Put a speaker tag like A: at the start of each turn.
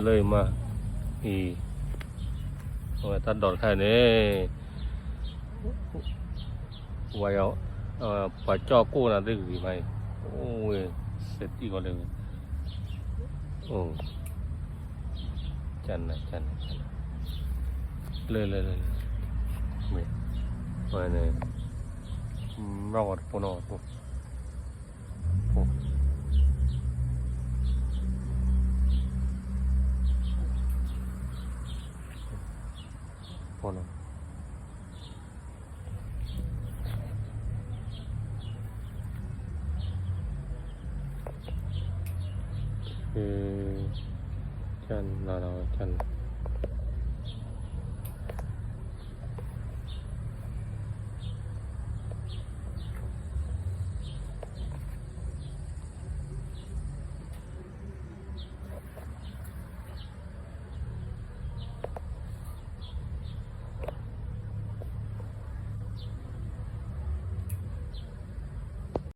A: เลยมาอีตัดดอดไข่เนี่ยไว้เอาปลาจ้อกู้นะได้หรือไม่โอ้ยเสร็จอีกแล้วโอ้จันนะเลยไม่เนี่ยรอดปนอดปุ๊บปนอดจันเราจัน